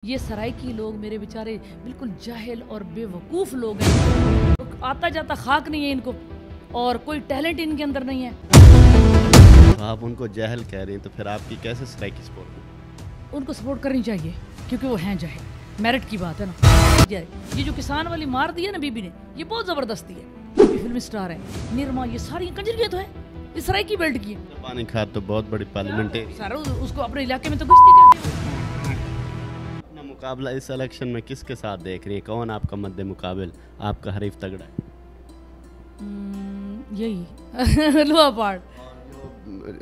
یہ سرائکی لوگ میرے بیچارے بالکل جاہل اور بے وقوف لوگ ہیں. آتا جاتا خاک نہیں ہے ان کو اور کوئی ٹیلنٹ ان کے اندر نہیں ہے. آپ ان کو جاہل کہہ رہی ہیں تو پھر آپ کی کیسے سرائکی سپورٹ کریں؟ ان کو سپورٹ کرنی چاہیے کیونکہ وہ ہیں جاہل. میرٹ کی بات ہے نا. یہ جو کسان والی مار دی ہے نا بی بی نے، یہ بہت زبردستی ہے. فلم اسٹار ہے نرما، یہ ساری کنجریاں تو ہے اس سرائکی بیلٹ کی. پانی کھاد تو بہت بڑی پارلیمنٹری سارا اس کو اپنے علاقے میں تو گشتی کرتے ہیں. اپنا مقابلہ اس الیکشن میں کس کے ساتھ دیکھ رہی ہیں؟ کون آپ کا مد مقابل، آپ کا حریف تگڑا ہے؟ یہی لوہا پاڑ.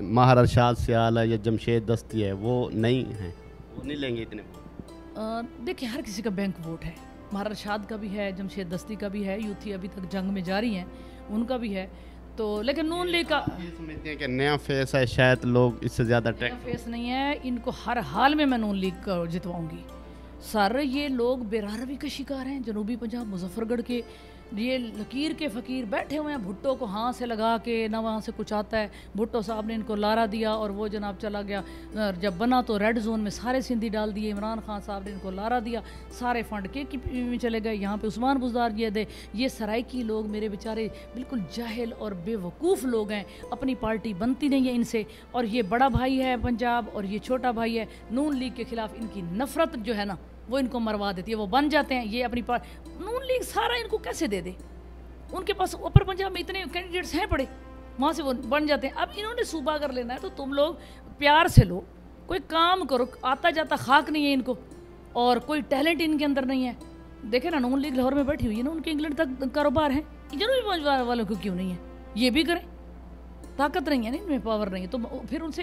ماہر ارشاد سیال ہے یا جمشید دستی ہے، وہ نہیں ہیں، وہ نہیں لیں گے اتنے. دیکھیں ہر کسی کا بینک ووٹ ہے. ماہر ارشاد کا بھی ہے، جمشید دستی کا بھی ہے، یوتھی ابھی تک جنگ میں جاری ہیں ان کا بھی ہے. تو لیکن نون لیگ کا یہ سمجھتے ہیں کہ نیا فیس ہے، شاید لوگ اس سے زیادہ نیا فیس نہیں ہے. ان کو ہر حال میں نون لیگ کو جتواؤں گی. سر یہ لوگ بےراروی کا شکار ہیں. جنوبی پنجاب مظفر گڑھ کے یہ لکیر کے فقیر بیٹھے ہوئے ہیں، بھٹو کو ہاں سے لگا کے نہ وہاں سے کچھ آتا ہے. بھٹو صاحب نے ان کو لارا دیا اور وہ جناب چلا گیا. جب بنا تو ریڈ زون میں سارے سندھی ڈال دیے. عمران خان صاحب نے ان کو لارا دیا، سارے فنڈ کے میں چلے گئے. یہاں پہ عثمان بزدار یہ دے. یہ سرائکی لوگ میرے بیچارے بالکل جاہل اور بے وقوف لوگ ہیں. اپنی پارٹی بنتی نہیں ہے ان سے، اور یہ بڑا بھائی ہے پنجاب اور یہ چھوٹا بھائی ہے. نون لیگ کے خلاف ان کی نفرت جو ہے نا وہ ان کو مروا دیتی ہے. وہ بن جاتے ہیں یہ اپنی نون لیگ سارا ان کو کیسے دے دے. ان کے پاس اوپر پنجاب میں اتنے کینڈیڈیٹس ہیں پڑے، وہاں سے وہ بن جاتے ہیں. اب انہوں نے صوبہ کر لینا ہے تو تم لوگ پیار سے لو، کوئی کام کرو. آتا جاتا خاک نہیں ہے ان کو اور کوئی ٹیلنٹ ان کے اندر نہیں ہے. دیکھیں نا نون لیگ لاہور میں بیٹھی ہوئی ہے نا، ان کے انگلینڈ تک کاروبار ہے. جنوبی پنجاب والوں کو کیوں نہیں ہے؟ یہ بھی کریں. طاقت نہیں ہے نا ان میں، پاور نہیں ہے تو پھر ان سے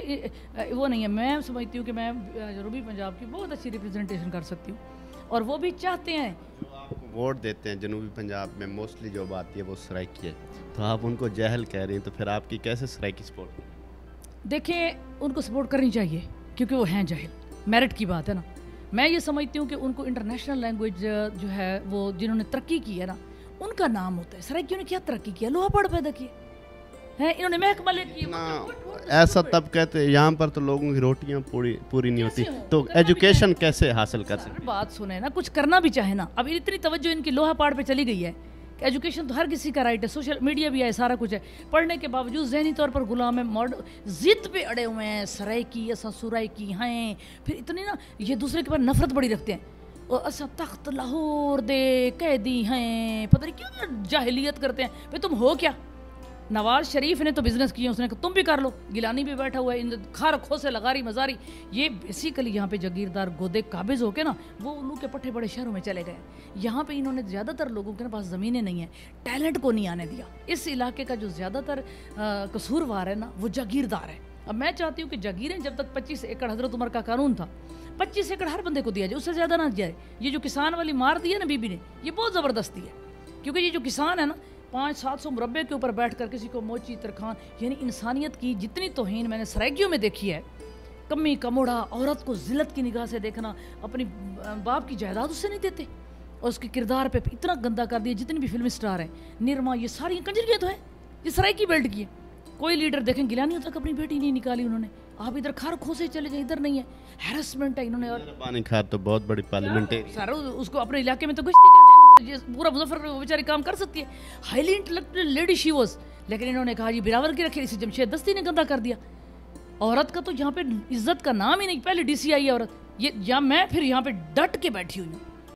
وہ نہیں ہے. میں سمجھتی ہوں کہ میں جنوبی پنجاب کی بہت اچھی ریپرزنٹیشن کر سکتی ہوں اور وہ بھی چاہتے ہیں. جو آپ کو ووٹ دیتے ہیں جنوبی پنجاب میں موسٹلی جو بات ہے وہ سرائکی ہے، تو آپ ان کو جاہل کہہ رہی ہیں تو پھر آپ کی کیسے سرائکی سپورٹ کریں؟ دیکھیں ان کو سپورٹ کرنی چاہیے کیونکہ وہ ہیں جاہل. میرٹ کی بات ہے نا. میں یہ سمجھتی ہوں کہ ان کو انٹرنیشنل لینگویج جو ہے وہ جنہوں نے ترقی کی ہے نا ان کا نام ہوتا ہے. سرائکیوں نے کیا ترقی کیا؟ لوہا پاڑ پیدا کیے ہیں انہوں نے، محکمہ لے کی. ایسا تب کہتے ہیں یہاں پر تو لوگوں کی روٹیاں پوری نہیں ہوتی، تو ایجوکیشن کیسے حاصل کر سکتے؟ بات سنیں نا، کچھ کرنا بھی چاہے نا. اب اتنی توجہ ان کی لوہا پاڑ پہ چلی گئی ہے کہ ایجوکیشن تو ہر کسی کا رائٹ ہے. سوشل میڈیا بھی ہے، سارا کچھ ہے. پڑھنے کے باوجود ذہنی طور پر غلام ہے، ضد پہ اڑے ہوئے ہیں. سرائکی ایسا سرائکی ہیں، پھر اتنی نا یہ دوسرے کے اوپر نفرت بڑی رکھتے ہیں. اور ایسا تخت لاہور دے قیدی ہیں، پتہ نہیں کیوں جاہلیت کرتے ہیں. پھر تم ہو کیا؟ نواز شریف نے تو بزنس کیا، اس نے کہا تم بھی کر لو. گیلانی بھی بیٹھا ہوا ہے، کھار کھوسے لغاری مزاری. یہ بیسیکلی یہاں پہ جاگیردار گودے قابض ہو کے نا وہ الو کے پٹھے بڑے شہروں میں چلے گئے. یہاں پہ انہوں نے زیادہ تر لوگوں کے پاس زمینیں نہیں ہیں، ٹیلنٹ کو نہیں آنے دیا. اس علاقے کا جو زیادہ تر قصوروار ہے نا وہ جاگیردار ہے. اب میں چاہتی ہوں کہ جاگیریں جب تک 25 ایکڑ حضرت عمر کا قانون تھا 25 ایکڑ ہر بندے کو دیا جائے، اس سے زیادہ نہ دیا جائے. یہ جو کسان والی مار دی ہے نا بی بی نے، یہ بہت زبردستی ہے. کیونکہ یہ جو کسان ہے نا 500-700 مربع کے اوپر بیٹھ کر کسی کو موچی ترخان، یعنی انسانیت کی جتنی توہین میں نے سرائیکیوں میں دیکھی ہے. کمی کموڑا، عورت کو ذلت کی نگاہ سے دیکھنا، اپنی باپ کی جائیداد اس سے نہیں دیتے اور اس کے کردار پہ اتنا گندا کر دیا. جتنی بھی فلم اسٹار ہیں نرما، یہ ساری کنجریاں تو ہیں، یہ سرائیکی بیلٹ کی ہے. کوئی لیڈر دیکھیں گیلانی تک اپنی بیٹی نہیں نکالی انہوں نے. آپ ادھر کھار کھوسے چلے جائیں، ادھر نہیں ہے. ہیرسمنٹ ہے انہوں نے. اور پانی کھاد تو بہت بڑی پارلیمنٹری سارا اس کو اپنے علاقے میں تو گشتی کہتے ہیں. پورا مظفر وہ بیچاری کام کر سکتی ہے. Highly intellectual lady she was, لیکن انہوں نے کہا یہ بلاول کے رکھے، اسے جمشید دستی نے گندا کر دیا. عورت کا تو یہاں پہ عزت کا نام ہی نہیں. پہلے ڈی سی آئی ہے عورت، یہ یا میں پھر یہاں پہ ڈٹ کے بیٹھی ہوئی ہوں.